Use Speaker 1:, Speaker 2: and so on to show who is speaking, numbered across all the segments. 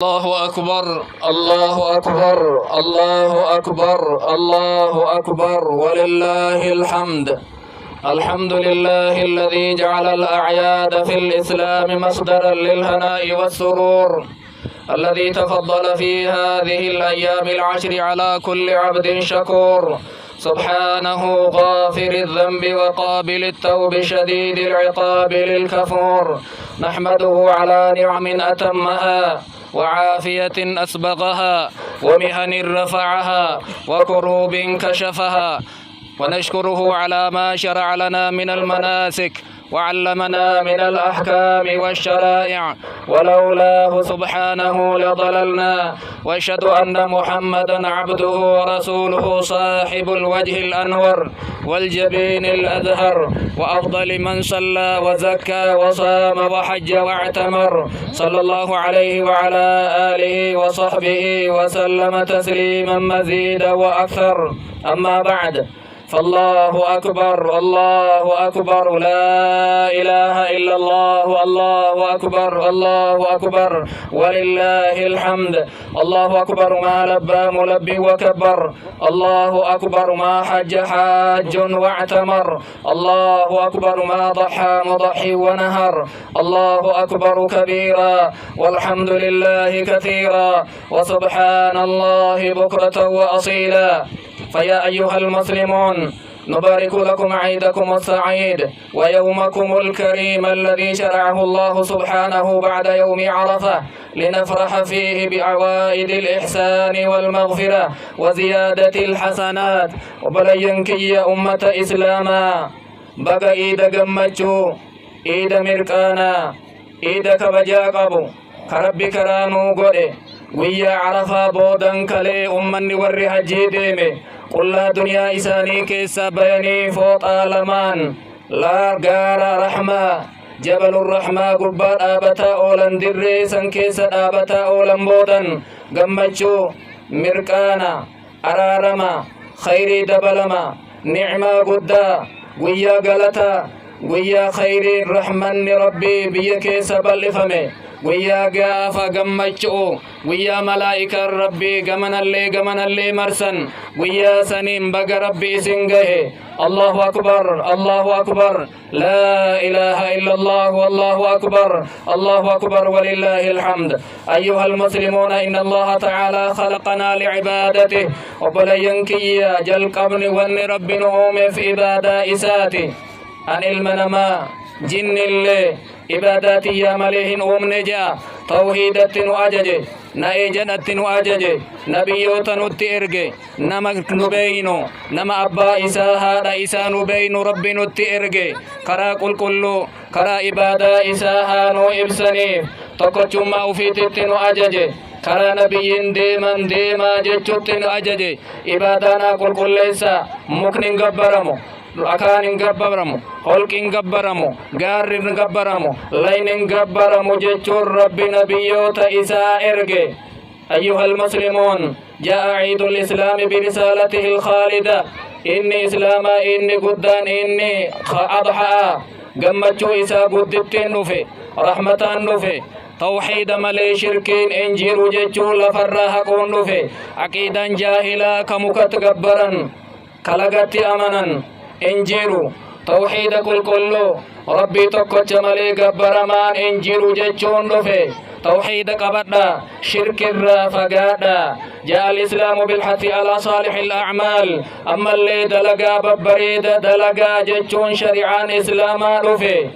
Speaker 1: الله أكبر الله أكبر الله أكبر الله أكبر ولله الحمد. الحمد لله الذي جعل الأعياد في الإسلام مصدرا للهناء والسرور، الذي تفضل في هذه الأيام العشر على كل عبد شكور، سبحانه غافر الذنب وقابل التوب شديد العقاب للكفور. نحمده على نعم أتمها وعافية أسبغها ومهن رفعها وكروب كشفها، ونشكره على ما شرع لنا من المناسك وعلمنا من الأحكام والشرائع، ولولاه سبحانه لضللنا. وأشهد أن محمدا عبده ورسوله صاحب الوجه الأنور والجبين الأزهر، وأفضل من صلى وزكى وصام وحج واعتمر، صلى الله عليه وعلى آله وصحبه وسلم تسليما مزيدا وأكثر. أما بعد، فالله أكبر الله أكبر، لا إله إلا الله، الله أكبر الله أكبر ولله الحمد. الله أكبر ما لبى ملبي وكبر، الله أكبر ما حج حاج واعتمر، الله أكبر ما ضحى مضحي ونهر، الله أكبر كبيرا والحمد لله كثيرا وسبحان الله بكرة وأصيلا. فيا أيها المسلمون، نبارك لكم عيدكم السعيد ويومكم الكريم الذي شرعه الله سبحانه بعد يوم عرفة، لنفرح فيه بعوائد الإحسان والمغفرة وزيادة الحسنات. وبلينكي أمة إسلاما، بقى إيد قمتشو، إيد مركانا، إيد كبجا قبو كربي كرانو قولي ويا عرفة بودن كلي أمني وري حجي ديمي، قل لا دنيا إساني كيسا بياني فوط آلمان لا غار رحمة جبل الرحمة قبار آبتا أولن دري سن كيسا آبتا أولن بودن قمتشو مركانا أرارما خيري دبلما نعمة قدا ويا غلطا ويا خيري الرحمن ربي بيكي سبل إفمي ويا غافا غمچو ويا ملائكة ربي غمن اللي مرسن ويا سنين بغ ربي سنگه. الله أكبر الله أكبر، لا إله إلا الله والله أكبر، الله أكبر ولله الحمد. أيها المسلمون، إن الله تعالى خلقنا لعبادته، وبلينكي جل قبل ون رب نوم في عبادة إساتي أن المنما جن اللي عباداتي يا مليهن نجا توحيدت أجج نأجنت أجج نبيوت نتئرج نما نبينو نما أبا إساها إسا نبين رب نتئرج كرا كل كرا عبادة إساها نو إبسني تقوم أوفيتت أجج كرا نبيين ديما جتت أجج عبادنا كل ليس مكن غبرمو أكان غبرمو خلق غبرمو غار غبرمو لين غبرمو جچور رب نبيوت إساء إرغي. أيها المسلمون، جاء عيد الإسلام برسالته الخالدة، إني إسلام إني قدان إني أضحى قمتشو إساء قدتين نفي رحمة نفي توحيد ملي شركين انجيرو جچو لفرها قون نفي عقيدا جاهلا كمكت غبرا كلغتي أمنا انجيرو توحيد كل ربي تقوش ملي غبرمان انجيرو جچون نفي توحيد قبضنا شرك الرافقادا. جاء الإسلام بالحث على صالح الأعمال، أما اللي دلقا ببريد دلقا جچون شريعان إسلاما نفي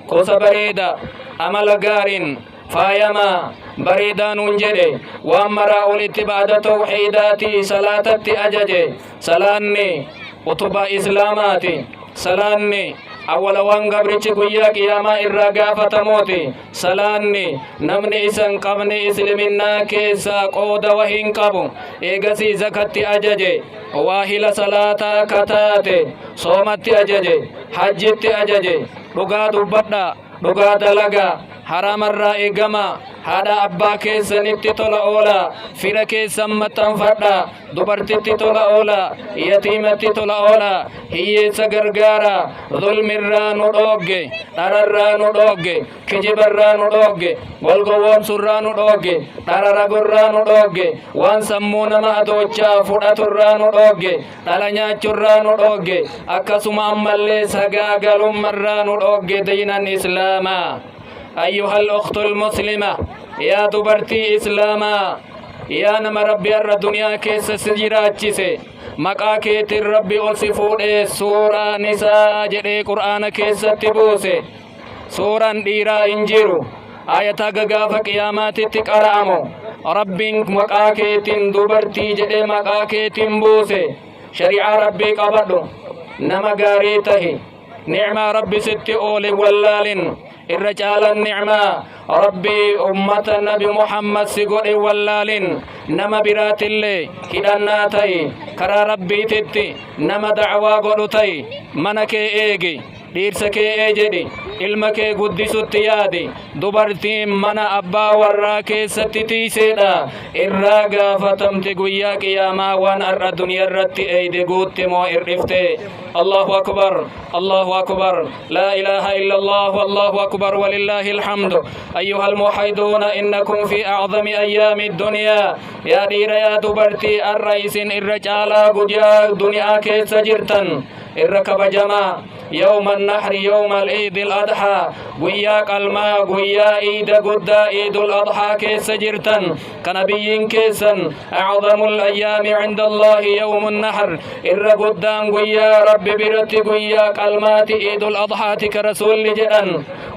Speaker 1: كوس بريدا عمل قارن فايما بريدا ننجدي وامرا الاتباد توحيداتي صلاتتي أججي سلاني وطبا إسلاماتي سلاني أول وان قبرتي قيا قياما إرقافة موتي سلاني نمني إسان قبني إسلمنا كيسا قود وهين قبو إيقسي زكتي أججي واهل صلاة كتاتي صومتي أججي حجتي أججي رقا دبتا رقا دلقا حرام الرأي جما هذا أبا كيسن تطلع أولا فيرك سمتن فردا دبرت تطلع أولا يتيمة تطلع أولا هي سجرجارا ظلم الران ودوجي ترى الران ودوجي كجب الران ودوجي والقوام سران ودوجي ترى رجران ودوجي وان سمونا ما أدوجا فرات الران ودوجي ترى نياتشران ودوجي أكسم أمالي سجاجل مران ودوجي دين الإسلام. أيها الأخت المسلمة يا دبرتي إسلاما يا نما ربي الدنيا كيس سجراتشيسي مقاكيت الربي أصفود سورة نساء جري قرآن كيس تبوسي سورة ديرا إنجيرو آية غغاف قيامات تقرأمو ربي مقاكيت دبرتي جري مقاكيت بوسي شريعة ربي قبضو نما غاريته نعمة ربي ست أولي ولال الرجال النعمة ربي أمة النبي محمد سيقول واللالين نما برات اللي كدناتي كرا ربي تتي نما دعوة قلتي منك إيجي dhiirsakee ee jedhi ilma kee guddisutti yaadi dubartiin mana abbaa warraa keessatti tiiseedha irraa gaafatamte guyyaa qiyaamaa waan har'a duniyaa irratti eeyde guutte moo irdhifte Allahu akbar Allahu akbar la ilaha illa Allah wallahu akbar walillahi alhamdu ayyuhal muwahhiduna innakum fi a'zami ayyami ad-dunya ya dhiira ya dubartii har'a isin irra caalaa guyyaa duniyaa keessa jirtan irra kabajamaa يوم النحر يوم العيد الأضحى ويا قلما ويا عيد قدا عيد الأضحى كيس جرتن كنبيين كيسن أعظم الأيام عند الله يوم النحر إر قدام ويا رب برت ويا قلمات عيد الأضحى كرسول جدن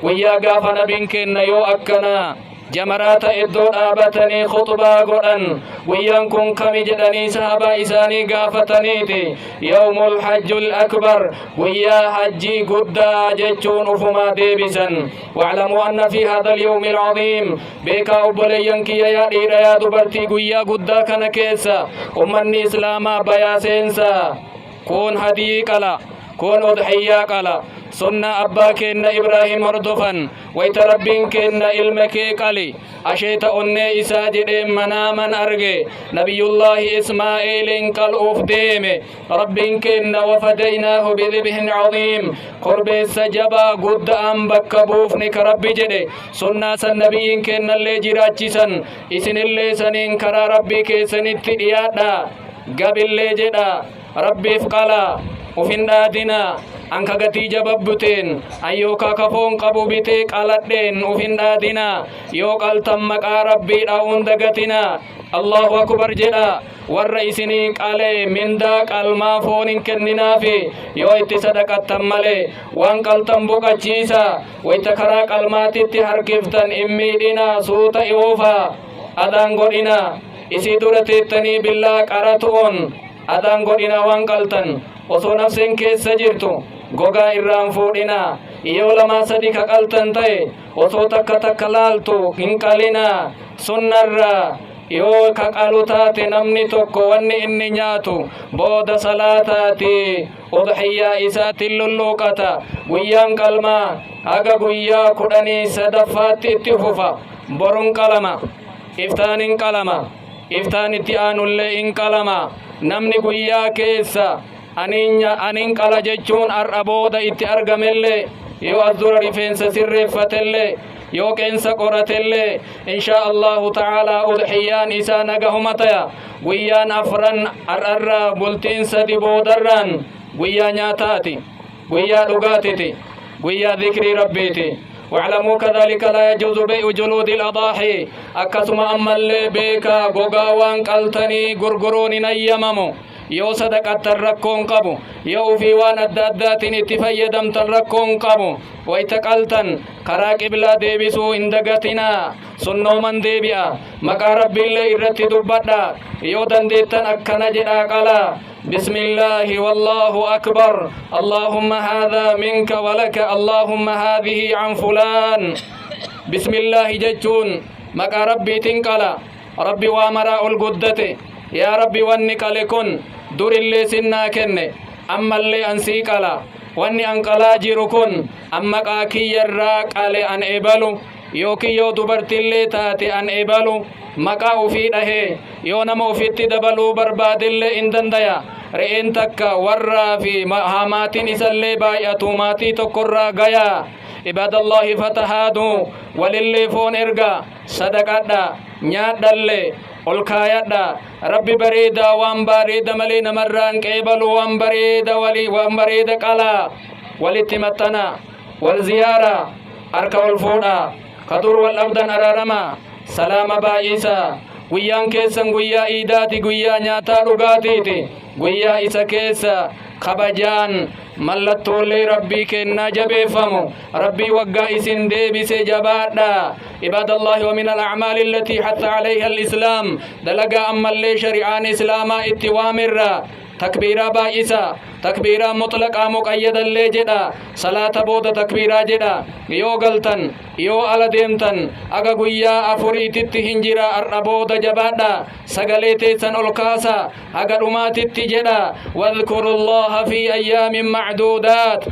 Speaker 1: ويا قاف نبين كن يو أكنا جمرات إدو آبتني خطبا قرآن ويانكم كم جدني صحابة إساني قافتنيتي يوم الحج الأكبر ويا حجي قدا جتشون أفما ديبسا واعلموا أن في هذا اليوم العظيم بيكا أبليانكي يا إيرا يا دبرتي ويا قدا كان كيسا أمني إسلاما بياسينسا كون هديك على كون أضحيا قالا سنة أبا كينا إبراهيم هردفن ويت ربين كينا إلمكي قالي أشيت أني إساجد مناما أرغي نبي الله إسماعيل قال أفديم ربين كينا وفديناه بذبح عظيم قرب السجبا قد أنبك بوفنك ربي جدي سنة سنبين كينا اللي جراجسن إسن اللي سنين كرا ربي كيسن التديادا قبل اللي جدا ربي فقالا وفين دادنا أنك غتي جببتين أيوكا كفون قبو بيتي قالتين وفين دادنا يوكال تمك ربي داون دغتنا الله أكبر جدا والرئيسني قالي من داك المافون كننا في يو اتسدق التمالي وانقل تنبوك جيسا ويتكراك الماتي تحركفتن إميدنا سوط إوفا أدان قدنا إسي دورتتني بالله قراتون أدان قدنا وانقلتن osoo nafseen keessa jirtu gogaa irraan fuudhina yoo lama sadi kaqaltan ta'e osoo takka laaltu hin qalina sunnarra yoo kaqalu taate namni tokko wanni inni nyaatu booda salaataati udhiyyaa isaatiin lulluuqata guyyaan qalmaa haga guyyaa 13 itti fufa borun qalama iftaanin qalama iftaanitti aanullee in qalama namni guyyaa keessa anin qala jechuun ar'abooda itti argamelle yoo azura rifeensa sirreeffatelle yoo qeensa qoratelle insha Allahu ta'ala udhiyaan isaa nagahuma taya guyyaan afran ar'arra bultiin sadi boodarraan guyyaa nyaataati guyyaa dhugaatiti guyyaa dhikri rabbiiti واعلموا كذلك لا يجوز بيع جلود الأضاحي أكسما أما اللي بيكا غوغاوان قلتني غرغرون نيممو yoo sadaqatan rakkoon qabu yoo fi waan adda addaatiin itti fayyadamtan rakkoon qabu wayta qaltan karaa qiblaa deebisuu hin dagatinaa sunnooman deebi'a maqaa rabbiillee irratti dubbadha yoo dandeettan akkana jedhaa qalaa بسم الله والله أكبر اللهم هذا منك ولك اللهم هذه عن فلان بسم الله جتون مقا ربي تنقلا ربي وامراء القدة يا ربي وانك لكن دور اللي سننا كنه أما اللي أنسيك على واني أنقلا جيركن أما قاكي الراق علي أن إبالو yookiin yoo dubartillee taate an ebalu maqaa ufii dhahee yoo nama ufitti dabaluu barbaadillee in dandaya re'een takka warraa fi maatiin isallee baay'atu maatii tokkorraa gayaa ibadallahi fatahaadu walillee foon erga sadaqadha nyaadhallee ol kaayadha rabbi bareeda waan bareeda malee namarraan qeebalu waan bareeda qalaa walitti maxxana wal ziyaara harka wal fuudha kadur wal abdan araarama salaama baay'isa guyyaan keessan guyyaa iidaati guyyaa nyaataa dhugaatiiti guyyaa isa keessa kabajaan mallattoolee rabbii kennaa jabeeffamu rabbii waggaa isin deebise jabaadha ibadallahi wa min al-a'maali allati hatta alayha al-islaam dalagaa ammallee shari'aan islaamaa itti waamirra takbiiraa baay'isa takbiiraa mutlaqaa muqayyadallee jedha salaata booda takbiiraa jedha yoo galtan yoo ala deemtan aga guyyaa afuriititti hinjira ar'a booda jabaadha sagalee teessan ol kaasa aga dhumaatitti jedha wadhkurullaha fi ayyaamin macduudaat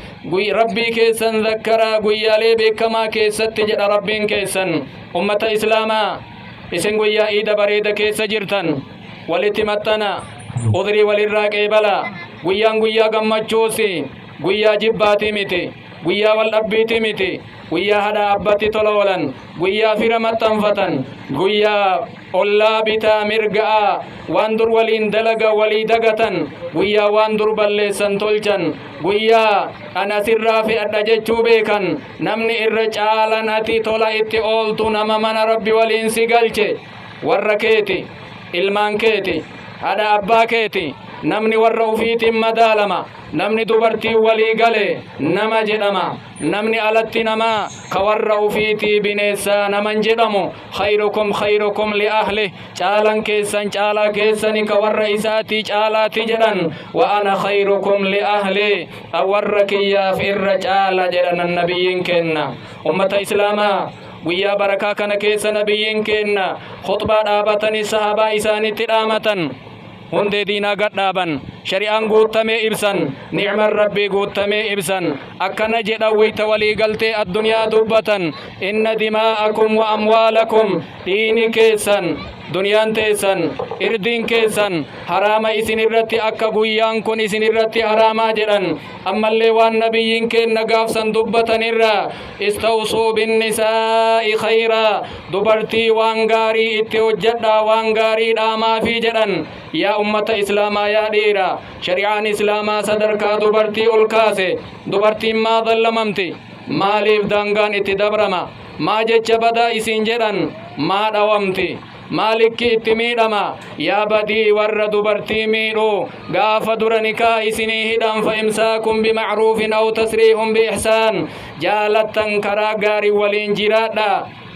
Speaker 1: rabbii keessan zakkaraa guyyaalee beekamaa keessatti jedha rabbiin keessan ummata islaamaa isin guyyaa iida bareeda keessa jirtan walitti maxxana udrii walirraa qeebala guyyaan guyyaa gammachuusi guyyaa jibbaati miti guyyaa wal dhabbiiti miti guyyaa hada abbatti tola oolan guyyaa fira maxxanfatan guyyaa ollaa bitaa mirga'a waan dur waliin dalaga walii dagatan guyyaa waan dur balleessan tolchan guyyaa an asirraa fe'adha jechuu beekan namni irra caalan ati tola itti ooltu nama mana rabbi waliin si galche warra keeti ilmaan keeti hada abbaa keeti namni warra ufiitiin madaalama namni dubartii walii gale nama jedhama namni alatti namaa ka warra ufiitii bineessaa naman jedhamu khayrukum li ahli caalan keessan caalaa keessani ka warra isaatii caalaati jedhan wa ana khayrukum li ahli warra kiyyaaf irra caala jedhan annabiyyiin kenna ummata islaamaa guyyaa barakaa kana keessa nabiyyiin kenna khutbaa dhaabatanii sahabaa isaanitti dhaamatan hundee diinaa gadhaaban shari'aan guutamee ibsan ni'man rabbii guutamee ibsan akkana jedhan wayta walii galtee addunyaa dubbatan inna dimaa'akum wa amwaalakum dhiini keessan duniyaan teessan irdiin keessan haraama isin irratti akka guyyaan kun isin irratti haraamaa jedhan ammallee waan nabiyyiin kenna gaafsan dubbatanirra istawsuu binnisaa'i khayraa dubartii waan gaarii itti hojjedhaa waan gaarii dhaamaafi jedhan yaa ummata islaamaa yaa dhiira shari'aan islaamaa sadarkaa dubartii ol kaase dubartiin maa dallamamti maaliif daangaan itti dabrama maa jecha badaa isin jedhan maa dhawamti maalikki itti miidhama yaa badii warra dubartii miidhu gaafa dura nikaa isinii hidhan fa imsaakum bimacruufin aw tasriihun biixsaan jaalattan karaa gaarii waliin jiraadha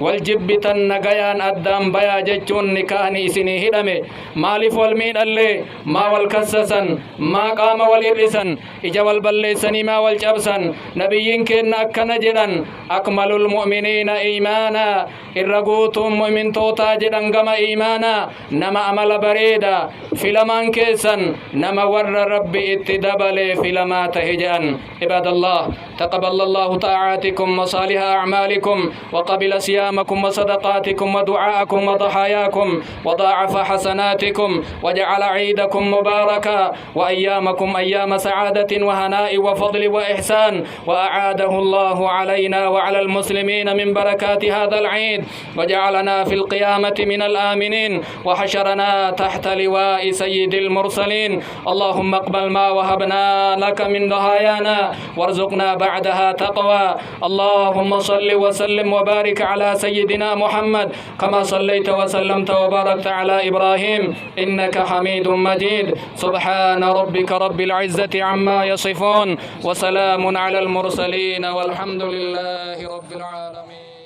Speaker 1: waljibbitan nagayaan addaan bayaa jechuun nikaahni isinii hidhame maaliif wal miidhallee maa wal kassasan maa qaama wal hir'isan ija wal balleessanii maa wal cabsan nabiyyiin kenna akkana jedhan akmalul mu'miniina iimaanaa irra guutuun mu'mintootaa jedhan gama iimaanaa nama amala bareeda filamaan keessan nama warra rabbi itti dabalee filamaa tahe jedhan ibaadallah taqabbalallahu ta'aatikum wa saaliha a'maalikum wa qabila صيامكم وصدقاتكم ودعاءكم وضحاياكم وضاعف حسناتكم وجعل عيدكم مباركا وأيامكم أيام سعادة وهناء وفضل وإحسان وأعاده الله علينا وعلى المسلمين من بركات هذا العيد وجعلنا في القيامة من الآمنين وحشرنا تحت لواء سيد المرسلين اللهم اقبل ما وهبنا لك من ضحايانا وارزقنا بعدها تقوى اللهم صل وسلم وبارك على سيدنا محمد كما صليت وسلمت وباركت على إبراهيم إنك حميد مجيد سبحان ربك رب العزة عما يصفون وسلام على المرسلين والحمد لله رب العالمين